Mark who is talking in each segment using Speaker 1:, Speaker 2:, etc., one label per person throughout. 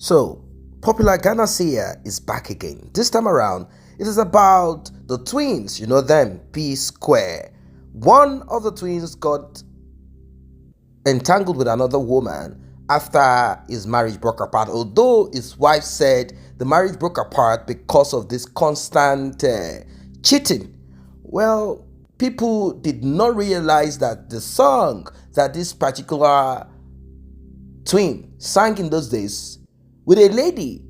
Speaker 1: So, popular Ghana Seer is back again. This time around, it is about the twins, you know them, Psquare. One of the twins got entangled with another woman after his marriage broke apart, although his wife said the marriage broke apart because of this constant cheating. Well, people did not realize that the song that this particular twin sang in those days with a lady,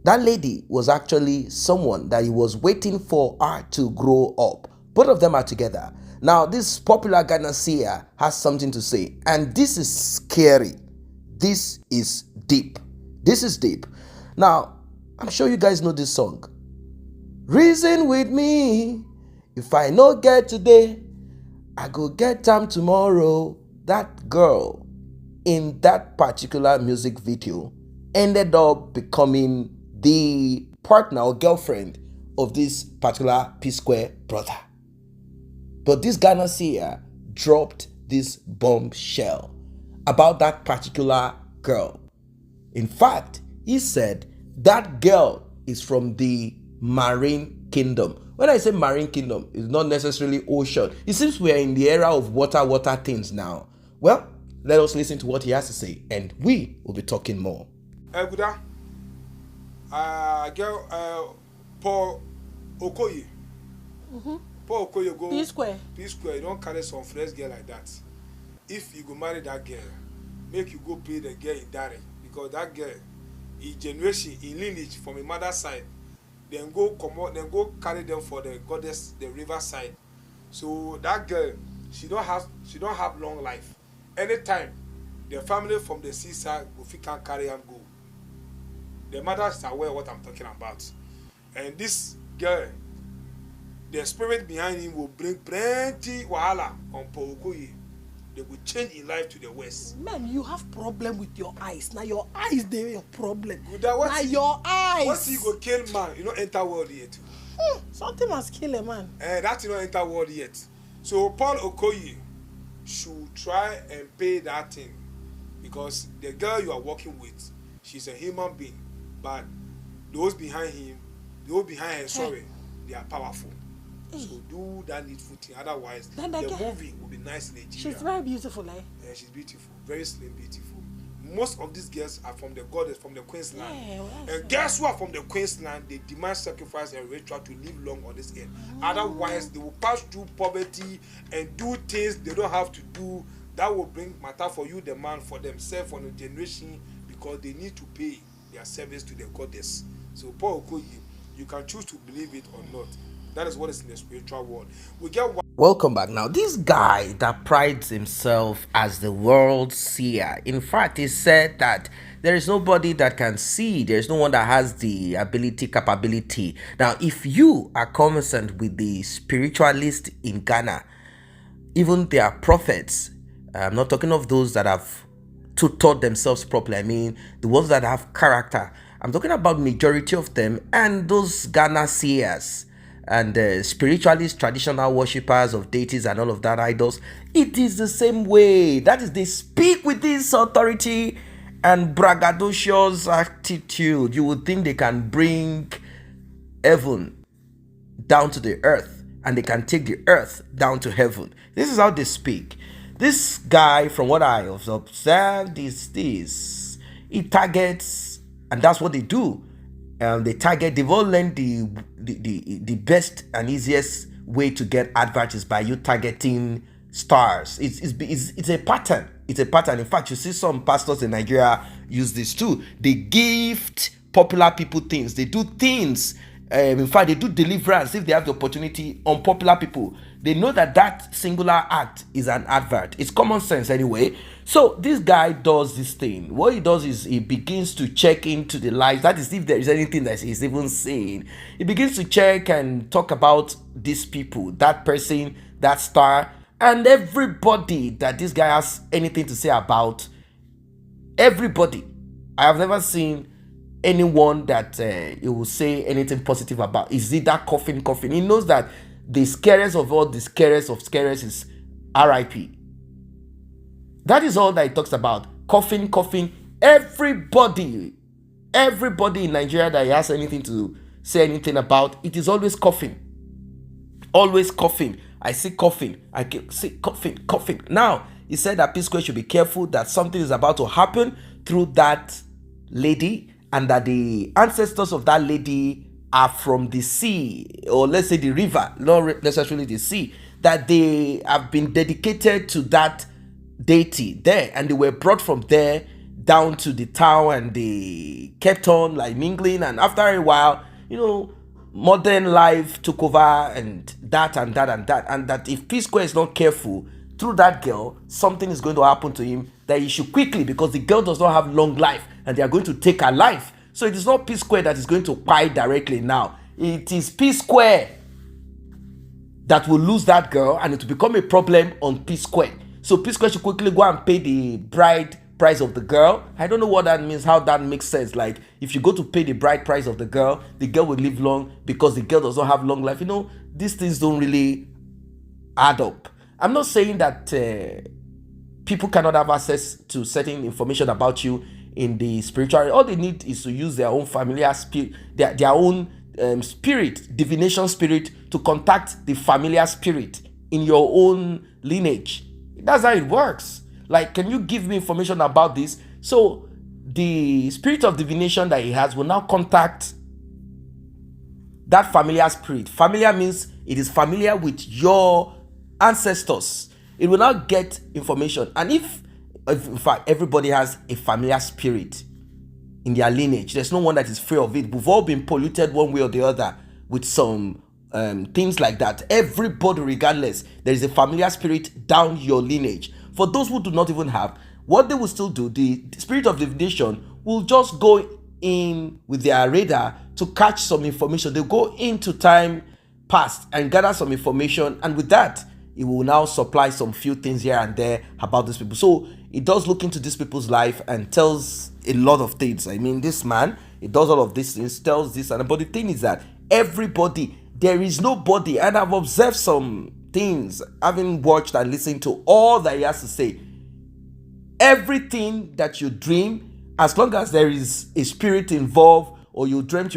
Speaker 1: that lady was actually someone that he was waiting for her to grow up. Both of them are together. Now, this popular Ghana Seer has something to say, and this is scary. This is deep. This is deep. Now, I'm sure you guys know this song. Reason with me. If I no get today, I go get time tomorrow. That girl in that particular music video ended up becoming the partner or girlfriend of this particular Psquare brother. But this Ghana Seer dropped this bombshell about that particular girl. In fact, he said that girl is from the marine kingdom. When I say marine kingdom, it's not necessarily ocean. It seems we are in the era of water things now. Well, let us listen to what he has to say, and we will be talking more.
Speaker 2: Buddha, girl, Paul Okoye. Paul Okoye go
Speaker 3: Psquare.
Speaker 2: You don't carry some fresh girl like that. If you go marry that girl, make you go pay the girl in dowry, because that girl, in generation, in lineage from a mother's side, then go carry them for the goddess, the river side. So that girl, she don't have long life. Anytime the family from the seaside can carry and go. The mother is aware of what I'm talking about. And this girl, the spirit behind him will bring plenty wahala on Paukoye. They will change in life to the west.
Speaker 3: Man, you have problem with your eyes. Now your eyes, they your problem.
Speaker 2: Now
Speaker 3: your eyes.
Speaker 2: Once he go kill man, you don't enter world yet.
Speaker 3: Something must kill a man.
Speaker 2: That you don't enter world yet. So Paul Okoye should try and pay that thing, because the girl you are working with, she's a human being, but those behind her, they are powerful. So do that needful thing. Otherwise, the movie will be nice in Nigeria.
Speaker 3: She's very beautiful, eh?
Speaker 2: Yeah, she's beautiful, very slim, beautiful. Most of these girls are from the goddess, from the Queensland.
Speaker 3: Yeah,
Speaker 2: and girls who are from the Queensland, they demand sacrifice and ritual to live long on this earth. Otherwise, they will pass through poverty and do things they don't have to do. That will bring matter for you, the man, for themselves, for the generation, because they need to pay their service to the goddess. So Paul Okoye, you can choose to believe it or not. That is what is in the spiritual world.
Speaker 1: Welcome back. Now, this guy that prides himself as the world seer, in fact, he said that there is nobody that can see. There is no one that has the capability. Now, if you are conversant with the spiritualist in Ghana, even their prophets, I'm not talking of those that have taught themselves properly. I mean, the ones that have character. I'm talking about majority of them, and those Ghana seers and spiritualist traditional worshippers of deities and all of that idols. It is the same way. That is, they speak with this authority and braggadocious attitude. You would think they can bring heaven down to the earth, and they can take the earth down to heaven. This is how they speak. This guy, from what I have observed, he targets, and that's what they do. They've all learned the best and easiest way to get adverts is by you targeting stars. It's a pattern. It's a pattern. In fact, you see some pastors in Nigeria use this too. They gift popular people things. They do things. In fact, they do deliverance if they have the opportunity on popular people. They know that singular act is an advert. It's common sense anyway. So this guy does this thing. What he does is he begins to check into the lives. That is, if there is anything that he's even saying. He begins to check and talk about these people, that person, that star, and everybody that this guy has anything to say about. Everybody. I have never seen anyone that he will say anything positive about. Is it that coughing? He knows that the scariest of all the scariest of scariest is RIP. That is all that he talks about. Coughing, Everybody, everybody in Nigeria that has anything to say anything about, it is always coughing. Always coughing. I see coughing. I see coughing, coughing. Now, he said that Psquare should be careful that something is about to happen through that lady, and that the ancestors of that lady are from the sea, or let's say the river, not necessarily the sea, that they have been dedicated to that deity there, and they were brought from there down to the town, and they kept on like mingling, and after a while, modern life took over, and that and that and that, and that if Psquare is not careful through that girl, something is going to happen to him, that he should quickly, because the girl does not have long life and they are going to take her life. So it is not Psquare that is going to buy directly now. It is Psquare that will lose that girl, and it will become a problem on Psquare. So Psquare should quickly go and pay the bride price of the girl. I don't know what that means, how that makes sense. Like, if you go to pay the bride price of the girl will live long because the girl does not have long life. These things don't really add up. I'm not saying that people cannot have access to certain information about you in the spiritual. All they need is to use their own familiar spirit, their own spirit, divination spirit, to contact the familiar spirit in your own lineage. That's how it works. Like, can you give me information about this? So the spirit of divination that he has will now contact that familiar spirit. Familiar means it is familiar with your ancestors. It will now get information. And if in fact everybody has a familiar spirit in their lineage, there's no one that is free of it. We've all been polluted one way or the other with some things like that. Everybody, regardless, there is a familiar spirit down your lineage. For those who do not even have, what they will still do, the spirit of divination will just go in with their radar to catch some information. They'll go into time past and gather some information, and with that, it will now supply some few things here and there about these people. So it does look into these people's life and tells a lot of things. I mean, this man, it does all of these things, tells this, but the thing is that everybody, there is nobody, and I've observed some things, having watched and listened to all that he has to say. Everything that you dream, as long as there is a spirit involved, or you dreamt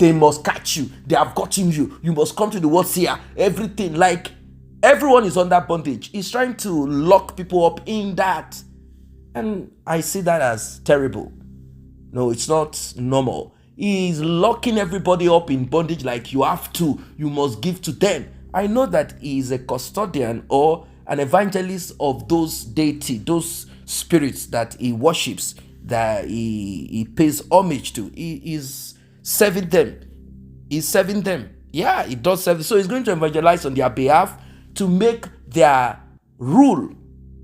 Speaker 1: they must catch you. They have gotten you. You must come to the world Seer. Everything, like, everyone is under bondage. He's trying to lock people up in that, and I see that as terrible. No, it's not normal. He's locking everybody up in bondage, like, you must give to them. I know that he is a custodian or an evangelist of those deities, those spirits that he worships, that he pays homage to. He is serving them. He's serving them. Yeah, he does serve. So he's going to evangelize on their behalf to make their rule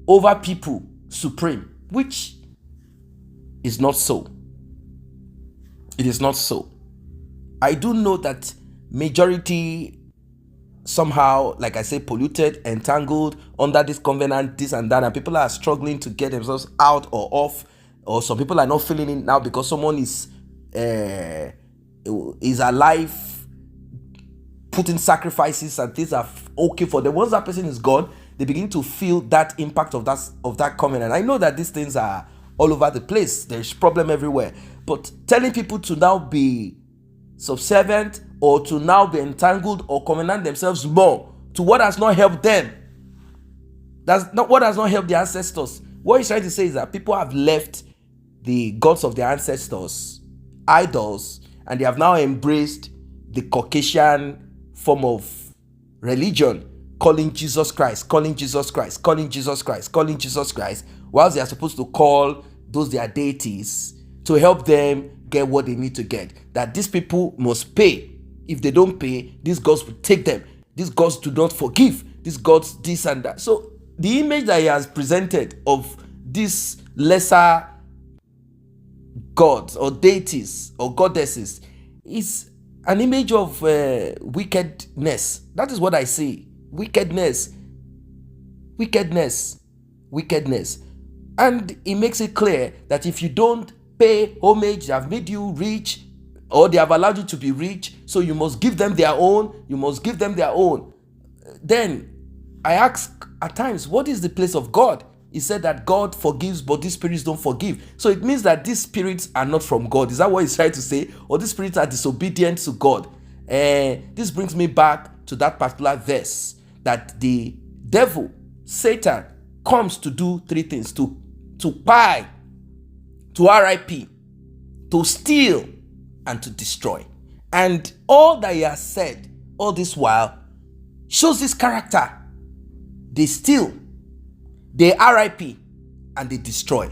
Speaker 1: over people supreme, which is not so. It is not so. I do know that majority somehow, like I say, polluted, entangled under this covenant, this and that, and people are struggling to get themselves out or off, or some people are not feeling it now because someone is alive, putting sacrifices and things are okay for them. Once that person is gone, they begin to feel that impact of that covenant. I know that these things are all over the place. There's problem everywhere, but telling people to now be subservient or to now be entangled or covenant themselves more to what has not helped them, that's not what has not helped their ancestors. What he's trying to say is that people have left the gods of their ancestors, idols, and they have now embraced the Caucasian form of religion, calling Jesus Christ, calling Jesus Christ, calling Jesus Christ, calling Jesus Christ, whilst they are supposed to call those their deities to help them get what they need to get. That these people must pay. If they don't pay, these gods will take them. These gods do not forgive. These gods this and that. So the image that he has presented of these lesser gods or deities or goddesses is an image of wickedness. That is what I see. Wickedness. Wickedness. Wickedness. And it makes it clear that if you don't pay homage, they have made you rich, or they have allowed you to be rich, so you must give them their own. You must give them their own. Then I ask at times, what is the place of God He said that God forgives, but these spirits don't forgive. So it means that these spirits are not from God. Is that what he's trying to say? Or these spirits are disobedient to God? This brings me back to that particular verse that the devil, Satan, comes to do three things: to buy, to RIP, to steal, and to destroy. And all that he has said all this while shows this character. They steal, they RIP, and they destroy.